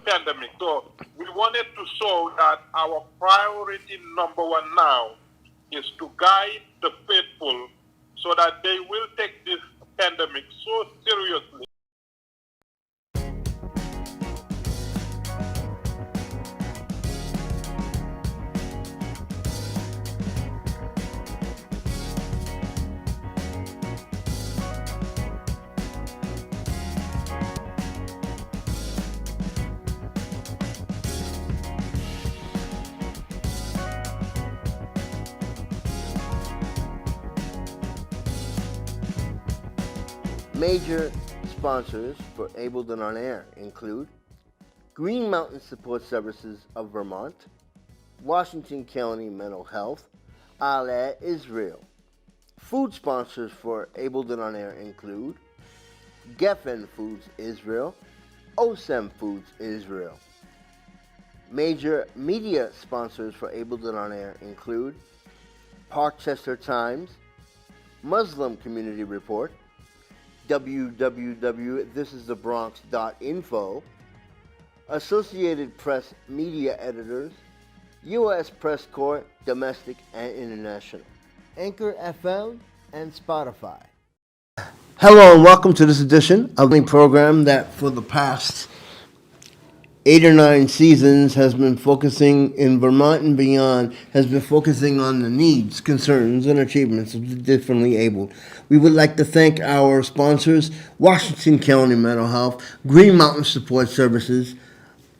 pandemic. So we wanted to show that our priority number one now is to guide the faithful so that they will take this pandemic so seriously. Major sponsors for Ableton on Air include Green Mountain Support Services of Vermont, Washington County Mental Health, Ale Israel. Food sponsors for Ableton on Air include Geffen Foods Israel, OSEM Foods Israel. Major media sponsors for Ableton on Air include Parkchester Times, Muslim Community Report, www.thisisthebronx.info, Associated Press Media Editors, U.S. Press Corps, Domestic and International, Anchor FM, and Spotify. Hello and welcome to this edition of the program that for the past 8 or 9 seasons has been focusing in Vermont and beyond, has been focusing on the needs, concerns, and achievements of the differently abled. We would like to thank our sponsors, Washington County Mental Health, Green Mountain Support Services,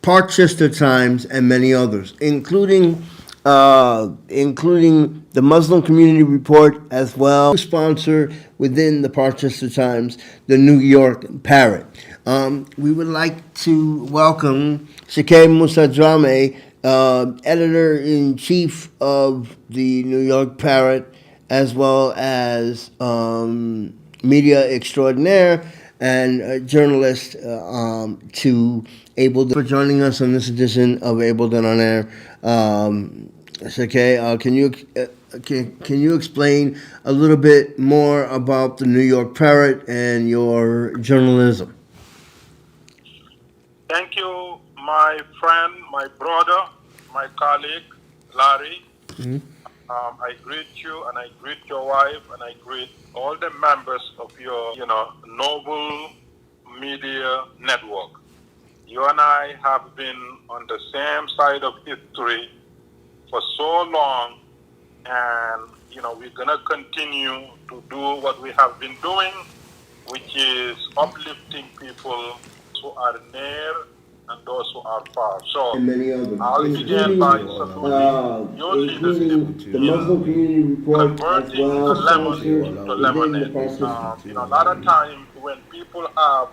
Parkchester Times, and many others, including the Muslim Community Report as well. Sponsor within the Parkchester Times, the New York Parrot. We would like to welcome Shakay Musadrame, editor-in-chief of the New York Parrot, as well as media extraordinaire and a journalist to Ableton for joining us on this edition of Ableton on Air. Shakay, can you explain a little bit more about the New York Parrot and your journalism? Thank you, my friend, my brother, my colleague, Larry. Mm-hmm. I greet you and I greet your wife and I greet all the members of your, noble media network. You and I have been on the same side of history for so long, and, we're going to continue to do what we have been doing, which is uplifting people who are near and those who are far. So I'll begin by saluting your leadership the Muslim Community Report converting a lemon into lemonade. A lot of times when people have,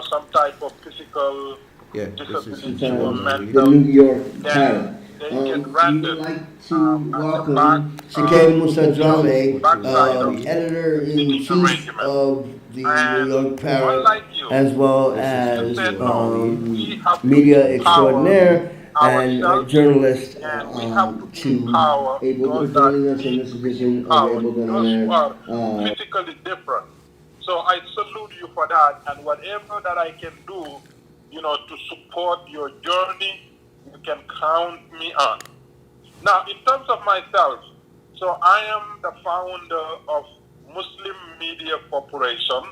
some type of physical disability or mental, the New York then they get rendered like to welcome Shakay Musadrame, editor-in-chief of the New York Parrot, as well as media extraordinaire and a journalist to able to join us in this edition of Ableton on Air. Physically different. So I salute you for that, and whatever that I can do, to support your journey, you can count me on. Now, in terms of myself, so I am the founder of Muslim Media Corporation,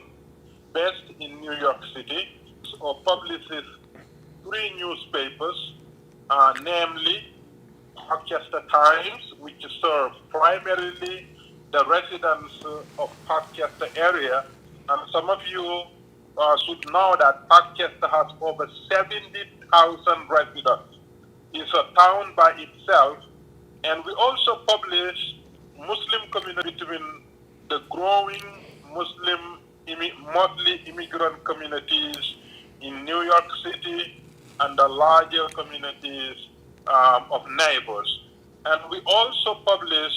based in New York City, or publishes 3 newspapers, namely Parkchester Times, which serves primarily the residents of Parkchester area. And some of you should know that Parkchester has over 70,000 residents. It's a town by itself. And we also publish Muslim community between the growing Muslim mostly immigrant communities in New York City and the larger communities of neighbors. And we also publish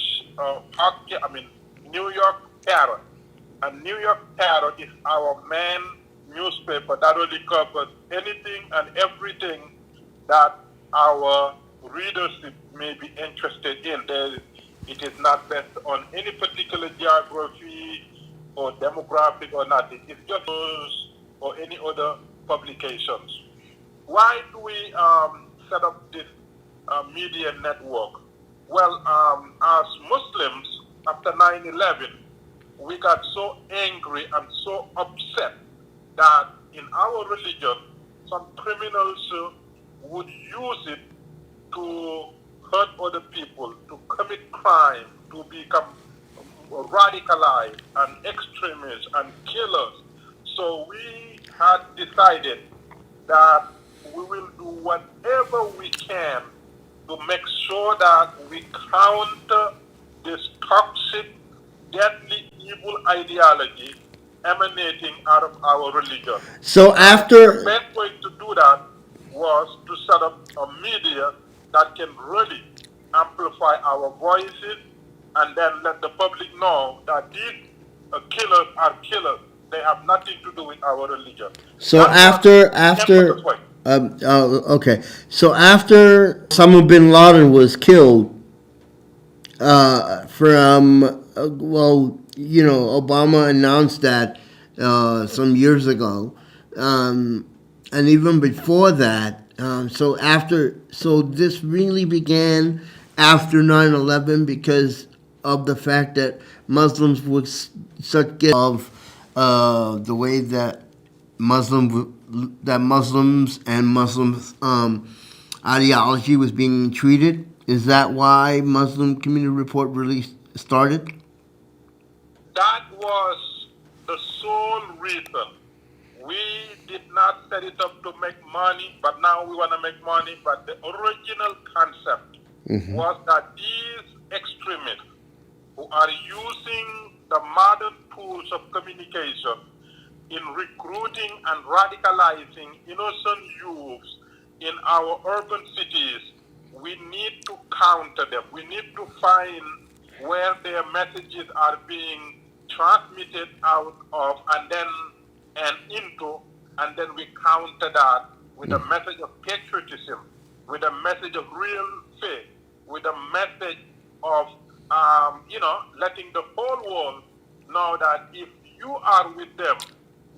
New York Parrot. And New York Parrot is our main newspaper that really covers anything and everything that our readership may be interested in. It is not based on any particular geography or demographic or nothing. It's just news or any other publications. Why do we set up this media network? Well, as Muslims, after 9/11, we got so angry and so upset that in our religion, some criminals would use it to hurt other people, to commit crime, to become radicalized and extremists and killers. So we had decided that we will do whatever we can to make sure that we counter this toxic, deadly, evil ideology emanating out of our religion. So And the after best way to do that was to set up a media that can really amplify our voices and then let the public know that these killers are killers. They have nothing to do with our religion. so That was after the emphasis after point. okay. So after Osama bin Laden was killed, from well, Obama announced that some years ago, and even before that. So this really began after 9/11 because of the fact that Muslims would such get of the way that Muslims and Muslims ideology was being treated. Is that why Muslim Community Report really started? That was the sole reason. We did not set it up to make money, but now we want to make money. But the original concept was that these extremists who are using the modern tools of communication in recruiting and radicalizing innocent youths in our urban cities, we need to counter them. We need to find where their messages are being transmitted out of and into, and then we counter that with a message of patriotism, with a message of real faith, with a message of letting the whole world know that if you are with them,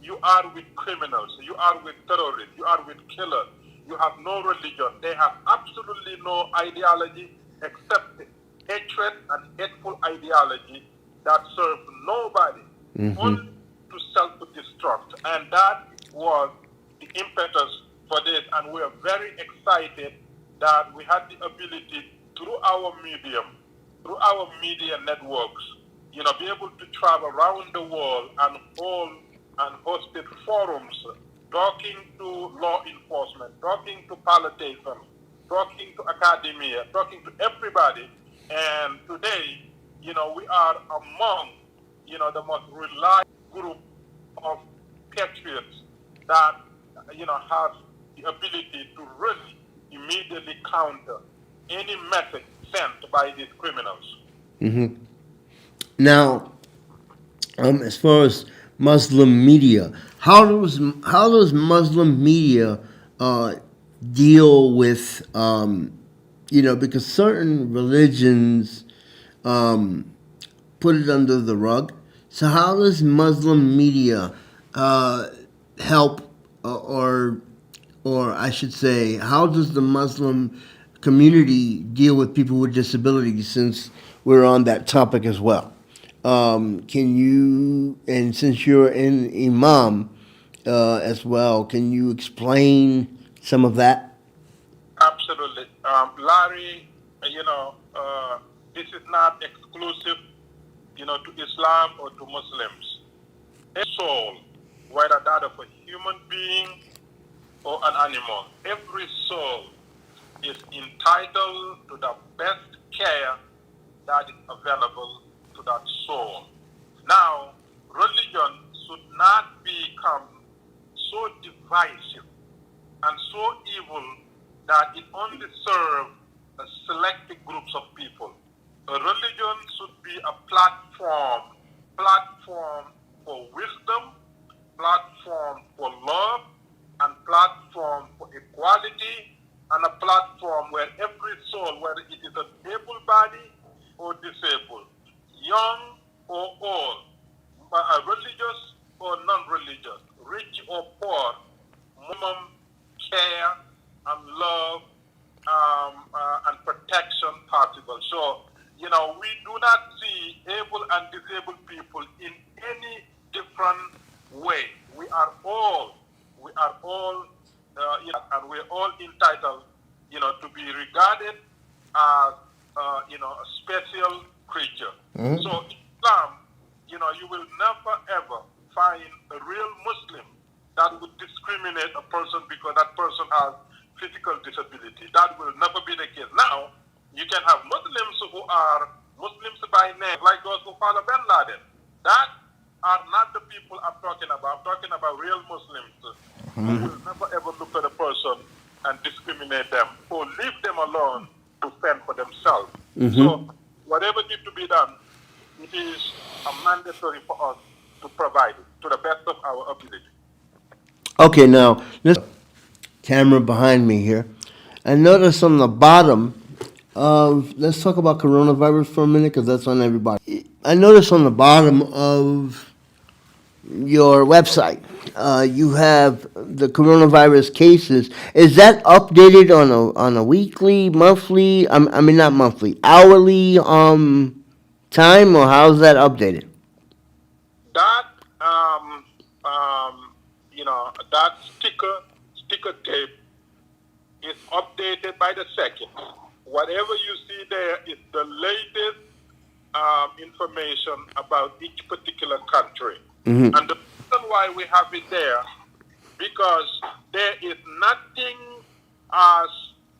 you are with criminals, you are with terrorists, you are with killers. You have no religion. They have absolutely no ideology except hatred and hateful ideology that serves nobody, only to self-destruct. And that was the impetus for this. And we are very excited that we had the ability through our medium, through our media networks, be able to travel around the world and hold and hosted forums, talking to law enforcement, talking to politicians, talking to academia, talking to everybody. And today, we are among, the most reliable group of patriots that, has the ability to really immediately counter any message sent by these criminals. Now, as far as Muslim media, how does Muslim media deal with because certain religions put it under the rug. So how does Muslim media help, or I should say, how does the Muslim community deal with people with disabilities? Since we're on that topic as well, can you, and since you're an imam as well, can you explain some of that? Absolutely. Larry, this is not exclusive, to Islam or to Muslims. Every soul, whether that of a human being or an animal, every soul is entitled to the best care that is available to that soul. Now, religion should not become so divisive and so evil that it only serves selected groups of people. A religion should be a platform for wisdom, platform for love, and platform for equality, and a platform where every soul, whether it is a able body or disabled, young or old, religious or non-religious, rich or poor, Muslim care and love and protection possible. So, we do not see able and disabled people in any different way. And we're all entitled, to be regarded as, a special creature. Mhm. So Islam, you will never ever find a real Muslim that would discriminate a person because that person has physical disability. That will never be the case. Now, you can have Muslims who are Muslims by name, like those who follow Bin Laden. That are not the people I'm talking about. I'm talking about real Muslims who will never ever look at a person and discriminate them or leave them alone to fend for themselves. So, whatever needs to be done, it is mandatory for us to provide it to the best of our ability. Okay, now this camera behind me here. I notice on the bottom of, let's talk about coronavirus for a minute because that's on everybody. I notice on the bottom of your website, you have the coronavirus cases. Is that updated on a weekly, monthly? I mean not monthly, hourly time, or how's that updated? That that sticker tape is updated by the second. Whatever you see there is the latest information about each particular country. And the reason why we have it there, because there is nothing as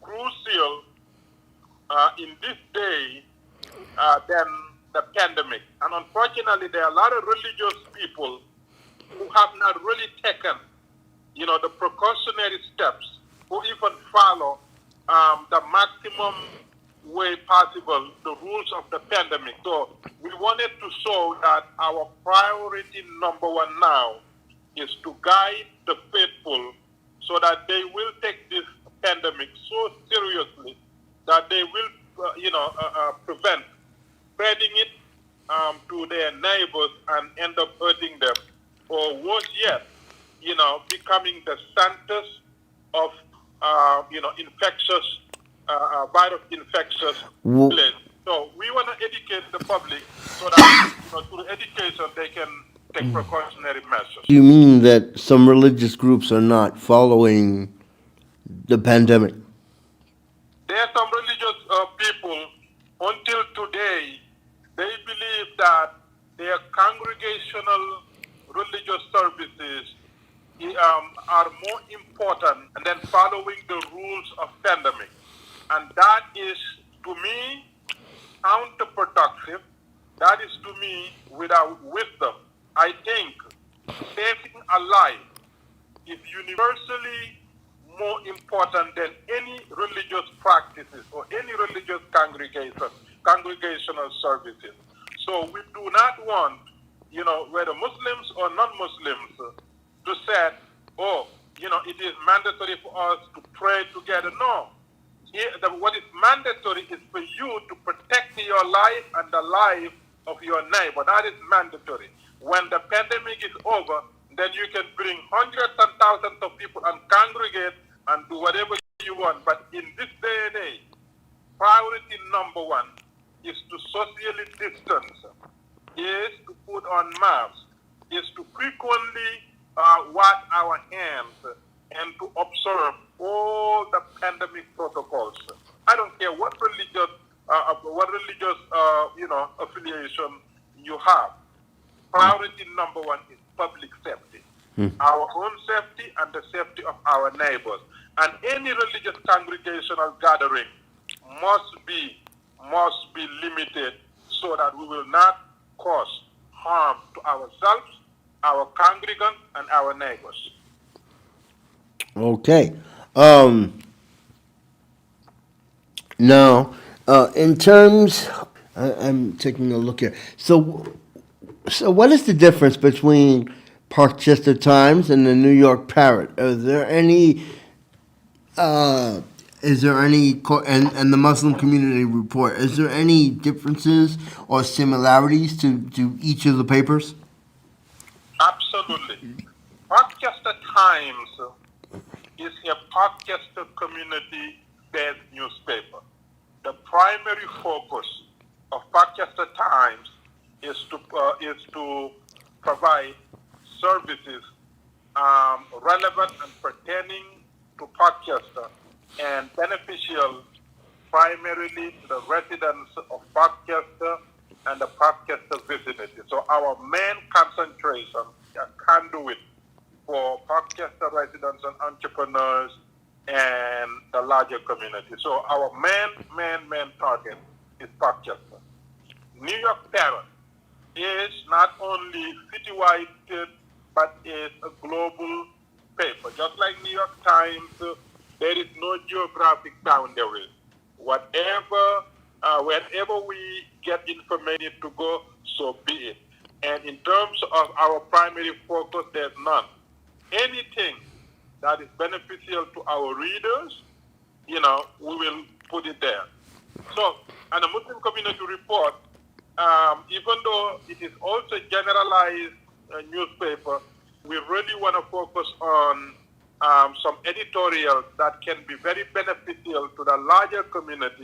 crucial in this day than the pandemic. And unfortunately, there are a lot of religious people who have not really taken, the precautionary steps, who even follow the maximum way possible the rules of the pandemic. So we wanted to show that our priority number one now is to guide the faithful so that they will take this pandemic so seriously that they will, prevent spreading it to their neighbors and end up hurting them, or worse yet, becoming the centers of, infectious, virus infectious place. So we want to educate the public so that, through education they can take precautionary measures. You mean that some religious groups are not following the pandemic? There are some religious people, until today, they believe that their congregational religious services are more important than following the rules of pandemic. And that is, to me, counterproductive. That is, to me, without wisdom. I think saving a life is universally more important than any religious practices or any religious congregational services. So we do not want, whether Muslims or non-Muslims, to say, it is mandatory for us to pray together. No. What is mandatory is for you to protect your life and the life of your neighbor. That is mandatory. When the pandemic is over, then you can bring hundreds and thousands of people and congregate and do whatever you want. But in this day and age, priority number one is to socially distance, is to put on masks, is to frequently wash our hands, and to observe all the pandemic protocols. I don't care what religious affiliation you have. Priority number one is public safety, our own safety and the safety of our neighbors. And any religious congregational gathering must be limited so that we will not cause harm to ourselves, our congregants, and our neighbors. Okay. Now, in terms, I'm taking a look here. So what is the difference between Parkchester Times and the New York Parrot? Is there any, and the Muslim Community Report? Is there any differences or similarities to each of the papers? Absolutely. Parkchester Times is a Parkchester community-based newspaper. The primary focus of Parkchester Times is to provide services relevant and pertaining to Parkchester and beneficial primarily to the residents of Parkchester and the Parkchester vicinity. So our main concentration, conduit for Parkchester residents and entrepreneurs and the larger community. So our main target is Parkchester. New York Parrot is not only citywide, but is a global paper. Just like New York Times, there is no geographic boundaries. Wherever we get information to go, so be it. And in terms of our primary focus, there's none. Anything that is beneficial to our readers, we will put it there. So, and the Muslim Community Report, even though it is also generalized newspaper, we really want to focus on some editorials that can be very beneficial to the larger community